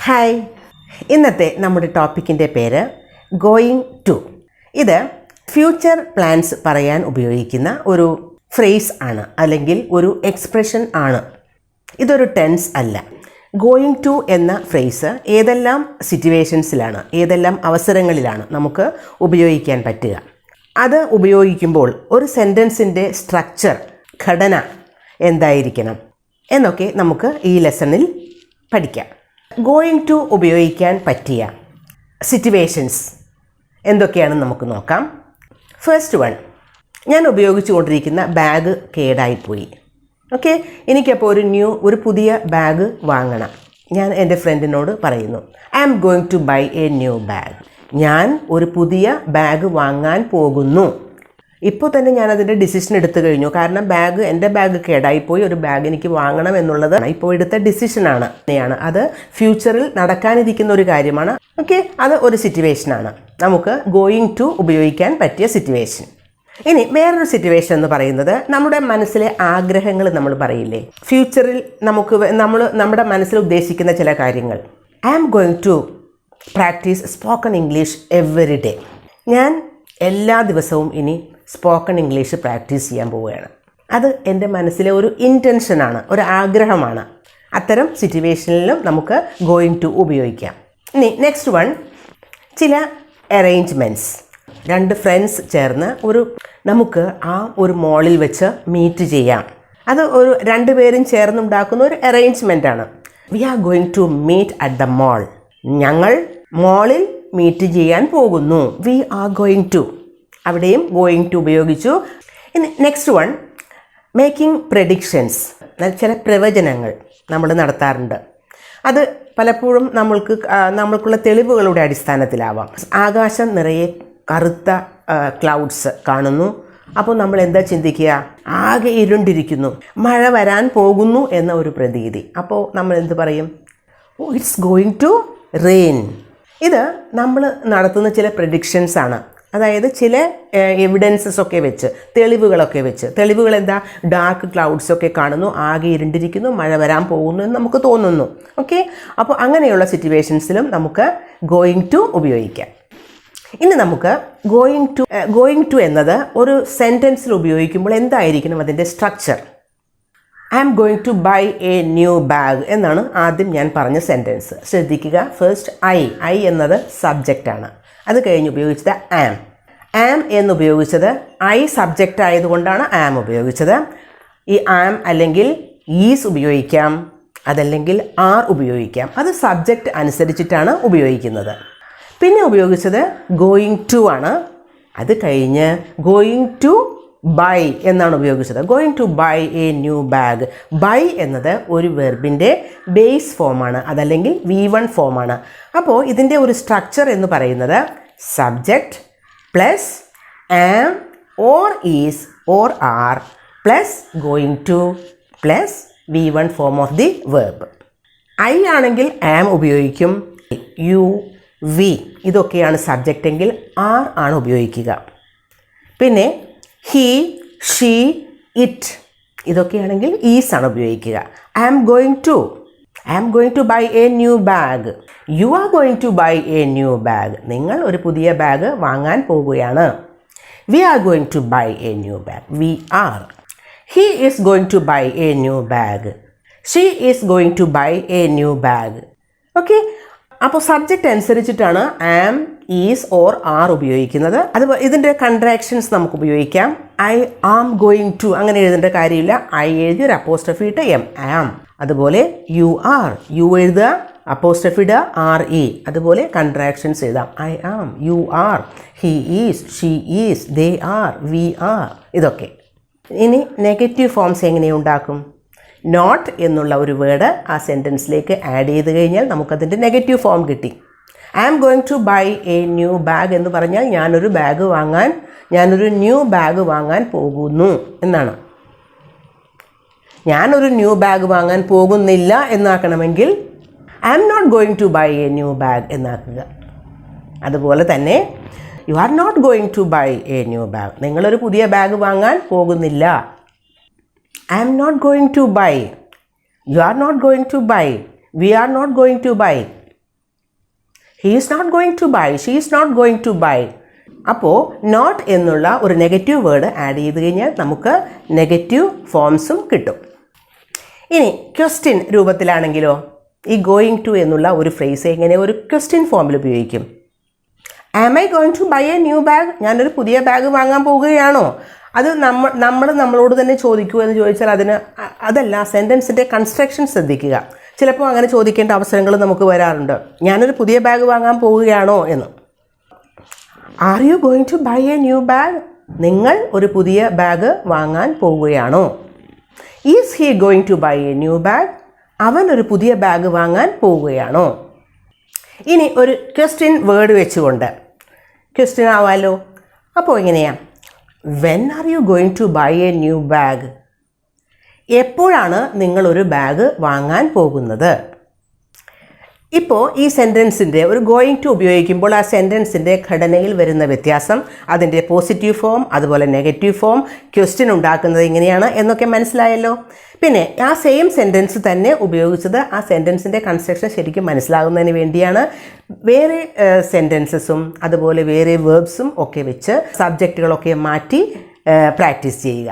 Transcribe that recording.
Hi, ഇന്നത്തെ നമ്മുടെ ടോപ്പിക്കിൻ്റെ പേര് ഗോയിങ് ടു. ഇത് ഫ്യൂച്ചർ പ്ലാൻസ് പറയാൻ ഉപയോഗിക്കുന്ന ഒരു ഫ്രേസ് ആണ്, അല്ലെങ്കിൽ ഒരു എക്സ്പ്രഷൻ ആണ്. ഇതൊരു ടെൻസ് അല്ല. ഗോയിങ് ടു എന്ന ഫ്രേസ് ഏതെല്ലാം സിറ്റുവേഷൻസിലാണ്, ഏതെല്ലാം അവസരങ്ങളിലാണ് നമുക്ക് ഉപയോഗിക്കാൻ പറ്റുക, അത് ഉപയോഗിക്കുമ്പോൾ ഒരു സെൻറ്റൻസിൻ്റെ സ്ട്രക്ചർ, ഘടന എന്തായിരിക്കണം എന്നൊക്കെ നമുക്ക് ഈ ലെസണിൽ പഠിക്കാം. ഗോയിങ് ടു ഉപയോഗിക്കാൻ പറ്റിയ സിറ്റുവേഷൻസ് എന്തൊക്കെയാണെന്ന് നമുക്ക് നോക്കാം. ഫസ്റ്റ് വൺ, ഞാൻ ഉപയോഗിച്ചുകൊണ്ടിരിക്കുന്ന ബാഗ് കേടായിപ്പോയി. ഓക്കെ, എനിക്കപ്പോൾ ഒരു പുതിയ ബാഗ് വാങ്ങണം. ഞാൻ എൻ്റെ ഫ്രണ്ടിനോട് പറയുന്നു, I am going to buy a new bag. ഞാൻ ഒരു പുതിയ ബാഗ് വാങ്ങാൻ പോകുന്നു. ഇപ്പോൾ തന്നെ ഞാനതിൻ്റെ ഡിസിഷൻ എടുത്തു കഴിഞ്ഞു. കാരണം എൻ്റെ ബാഗ് കേടായിപ്പോയി, ഒരു ബാഗ് എനിക്ക് വാങ്ങണം എന്നുള്ളത് ഇപ്പോൾ എടുത്ത ഡിസിഷനാണ്. അത് ഫ്യൂച്ചറിൽ നടക്കാനിരിക്കുന്ന ഒരു കാര്യമാണ്. ഓക്കെ, അത് ഒരു സിറ്റുവേഷനാണ്, നമുക്ക് ഗോയിങ് ടു ഉപയോഗിക്കാൻ പറ്റിയ സിറ്റുവേഷൻ. ഇനി വേറൊരു സിറ്റുവേഷൻ എന്ന് പറയുന്നത് നമ്മുടെ മനസ്സിലെ ആഗ്രഹങ്ങൾ നമ്മൾ പറയില്ലേ, ഫ്യൂച്ചറിൽ നമ്മുടെ മനസ്സിൽ ഉദ്ദേശിക്കുന്ന ചില കാര്യങ്ങൾ. I am going to practice spoken English every day. ഞാൻ എല്ലാ ദിവസവും ഇനി സ്പോക്കൺ ഇംഗ്ലീഷ് പ്രാക്ടീസ് ചെയ്യാൻ പോവുകയാണ്. അത് എൻ്റെ മനസ്സിലെ ഒരു ഇൻറ്റൻഷനാണ്, ഒരു ആഗ്രഹമാണ്. അത്തരം സിറ്റുവേഷനിലും നമുക്ക് ഗോയിങ് ടു ഉപയോഗിക്കാം. ഇനി നെക്സ്റ്റ് വൺ, ചില അറേഞ്ച്മെൻറ്റ്സ്. രണ്ട് ഫ്രണ്ട്സ് ചേർന്ന് നമുക്ക് ഒരു മോളിൽ വെച്ച് മീറ്റ് ചെയ്യാം. അത് രണ്ടുപേരും ചേർന്നുണ്ടാക്കുന്ന ഒരു അറേഞ്ച്മെൻ്റാണ്. We are going to meet at the mall. ഞങ്ങൾ മോളിൽ മീറ്റ് ചെയ്യാൻ പോകുന്നു. വി ആർ ഗോയിങ് ടു, അവിടെയും ഗോയിങ് ടു ഉപയോഗിച്ചു. ഇനി നെക്സ്റ്റ് വൺ, മേക്കിംഗ് പ്രെഡിക്ഷൻസ്. ചില പ്രവചനങ്ങൾ നമ്മൾ നടത്താറുണ്ട്. അത് പലപ്പോഴും നമ്മൾക്കുള്ള തെളിവുകളുടെ അടിസ്ഥാനത്തിലാവാം. ആകാശം നിറയെ കറുത്ത ക്ലൗഡ്സ് കാണുന്നു. അപ്പോൾ നമ്മൾ എന്താ ചിന്തിക്കുക, ആകെ ഇരുണ്ടിരിക്കുന്നു, മഴ വരാൻ പോകുന്നു എന്ന ഒരു പ്രതീതി. അപ്പോൾ നമ്മൾ എന്ത് പറയും, ഇറ്റ്സ് ഗോയിങ് ടു റെയിൻ. ഇത് നമ്മൾ നടത്തുന്ന ചില പ്രെഡിക്ഷൻസ് ആണ്. അതായത് ചില എവിഡൻസസ് ഒക്കെ വെച്ച്, തെളിവുകളൊക്കെ വെച്ച്. തെളിവുകൾ എന്താ, ഡാർക്ക് ക്ലൗഡ്സ് ഒക്കെ കാണുന്നു, ആകെ ഇരുണ്ടിരിക്കുന്നു, മഴ വരാൻ പോകുന്നു എന്ന് നമുക്ക് തോന്നുന്നു. ഓക്കെ, അപ്പോൾ അങ്ങനെയുള്ള സിറ്റുവേഷൻസിലും നമുക്ക് ഗോയിങ് ടു ഉപയോഗിക്കാം. ഇനി നമുക്ക് ഗോയിങ് ടു എന്നത് ഒരു സെൻറ്റൻസിൽ ഉപയോഗിക്കുമ്പോൾ എന്തായിരിക്കണം അതിൻ്റെ structure. I am going to buy a new bag എന്നാണ് ആദ്യം ഞാൻ പറഞ്ഞ സെൻറ്റൻസ്. ശ്രദ്ധിക്കുക, ഫസ്റ്റ് ഐ എന്നത് സബ്ജക്റ്റാണ്. അത് കഴിഞ്ഞ് ഉപയോഗിച്ചത് ആം എന്നുപയോഗിച്ചത് ഐ സബ്ജക്റ്റ് ആയതുകൊണ്ടാണ് ആം ഉപയോഗിച്ചത്. ഈ ആം അല്ലെങ്കിൽ ഈസ് ഉപയോഗിക്കാം, അതല്ലെങ്കിൽ ആർ ഉപയോഗിക്കാം. അത് സബ്ജക്റ്റ് അനുസരിച്ചിട്ടാണ് ഉപയോഗിക്കുന്നത്. പിന്നെ ഉപയോഗിച്ചത് ഗോയിങ് ടു ആണ്. അത് കഴിഞ്ഞ് ഗോയിങ് ടു ബൈ എന്നാണ് ഉപയോഗിച്ചത്. Going to buy a new bag. Buy എന്നത് ഒരു വെർബിൻ്റെ ബേസ് ഫോമാണ്, അതല്ലെങ്കിൽ V1 ഫോമാണ്. അപ്പോൾ ഇതിൻ്റെ ഒരു സ്ട്രക്ചർ എന്ന് പറയുന്നത് subject plus am or is or are plus going to plus V1 form of the verb. I ആണെങ്കിൽ ആം ഉപയോഗിക്കും, യു, വി ഇതൊക്കെയാണ് സബ്ജക്റ്റ് എങ്കിൽ ആർ ആണ് ഉപയോഗിക്കുക. പിന്നെ ഹി, ഷീ, ഇറ്റ് ഇതൊക്കെയാണെങ്കിൽ ഈസ് ആണ് ഉപയോഗിക്കുക. I am going to buy a new bag. You are going to buy a new bag. നിങ്ങൾ ഒരു പുതിയ ബാഗ് വാങ്ങാൻ പോകുകയാണ്. We are going to buy a new bag. V are. He is going to buy a new bag. She is going to buy a new bag. Okay, അപ്പോൾ subject അനുസരിച്ചിട്ടാണ് am, is or R ഉപയോഗിക്കുന്നത്. ഇതിൻ്റെ contractions നമുക്ക് ഉപയോഗിക്കാം. I am going to അങ്ങനെ എഴുതേണ്ട കാര്യമില്ല. I എഴുതി ഒരു അപ്പോസ്ട്രഫി ഇട്ട് എം, ആം. അതുപോലെ യു ആർ, യു എഴുതുക, അപ്പോസ്ട്രഫി ഇടുക, ആർ ഇ. അതുപോലെ കൺട്രാക്ഷൻസ് എഴുതാം. I am, you are, he is, she is, they are, we are ഇതൊക്കെ. ഇനി നെഗറ്റീവ് ഫോംസ് എങ്ങനെ ഉണ്ടാക്കും? നോട്ട് എന്നുള്ള ഒരു വേർഡ് ആ സെൻറ്റൻസിലേക്ക് ആഡ് ചെയ്ത് കഴിഞ്ഞാൽ നമുക്കതിൻ്റെ നെഗറ്റീവ് ഫോം കിട്ടി. I am going to buy a new bag എന്ന് പറഞ്ഞാൽ ഞാനൊരു ന്യൂ ബാഗ് വാങ്ങാൻ പോകുന്നു എന്നാണ്. ഞാനൊരു ന്യൂ ബാഗ് വാങ്ങാൻ പോകുന്നില്ല എന്നാക്കണമെങ്കിൽ I am not going to buy a new bag എന്നാക്കുക. അതുപോലെ തന്നെ you are not going to buy a new bag. നിങ്ങളൊരു പുതിയ ബാഗ് വാങ്ങാൻ പോകുന്നില്ല. I am not going to buy. You are not going to buy. We are not going to buy. He is not going to buy, she is not going to buy. അപ്പോൾ not എന്നുള്ള ഒരു negative word add ചെയ്ത് കഴിഞ്ഞാൽ നമുക്ക് negative ഫോംസും കിട്ടും. ഇനി question രൂപത്തിലാണെങ്കിലോ ഈ going to എന്നുള്ള ഒരു ഫ്രേസ് എങ്ങനെ ഒരു ക്വസ്റ്റ്യൻ ഫോമിൽ ഉപയോഗിക്കും? Am I going to buy a new bag? ഞാനൊരു പുതിയ ബാഗ് വാങ്ങാൻ പോവുകയാണോ? അത് നമ്മളോട് തന്നെ ചോദിക്കൂ എന്ന് ചോദിച്ചാൽ അതല്ല, സെൻറ്റൻസിൻ്റെ കൺസ്ട്രക്ഷൻ ശ്രദ്ധിക്കുക. ചിലപ്പോൾ അങ്ങനെ ചോദിക്കേണ്ട അവസരങ്ങൾ നമുക്ക് വരാറുണ്ട്. ഞാനൊരു പുതിയ ബാഗ് വാങ്ങാൻ പോവുകയാണോ എന്ന്. Are you going to buy a new bag? നിങ്ങൾ ഒരു പുതിയ ബാഗ് വാങ്ങാൻ പോവുകയാണോ? Is he going to buy a new bag? അവൻ ഒരു പുതിയ ബാഗ് വാങ്ങാൻ പോവുകയാണോ? ഇനി ഒരു ക്വസ്റ്റ്യൻ വേർഡ് വെച്ചുകൊണ്ട് ക്വസ്റ്റ്യൻ ആവാലോ. അപ്പോൾ എങ്ങനെയാണ്? When are you going to buy a new bag? എപ്പോഴാണ് നിങ്ങളൊരു ബാഗ് വാങ്ങാൻ പോകുന്നത്? ഇപ്പോൾ ഈ സെൻറ്റൻസിൻ്റെ ഒരു ഗോയിങ് ടു ഉപയോഗിക്കുമ്പോൾ ആ സെൻറ്റൻസിൻ്റെ ഘടനയിൽ വരുന്ന വ്യത്യാസം, അതിൻ്റെ പോസിറ്റീവ് ഫോം അതുപോലെ നെഗറ്റീവ് ഫോം, ക്വസ്റ്റ്യൻ ഉണ്ടാക്കുന്നത് എങ്ങനെയാണ് എന്നൊക്കെ മനസ്സിലായല്ലോ. പിന്നെ ആ സെയിം സെൻറ്റൻസ് തന്നെ ഉപയോഗിച്ചത് ആ സെൻറ്റൻസിൻ്റെ കൺസ്ട്രക്ഷൻ ശരിക്കും മനസ്സിലാകുന്നതിന് വേണ്ടിയാണ്. വേറെ സെൻറ്റൻസസും അതുപോലെ വേറെ വേർബ്സും ഒക്കെ വെച്ച് സബ്ജക്റ്റുകളൊക്കെ മാറ്റി പ്രാക്ടീസ് ചെയ്യുക.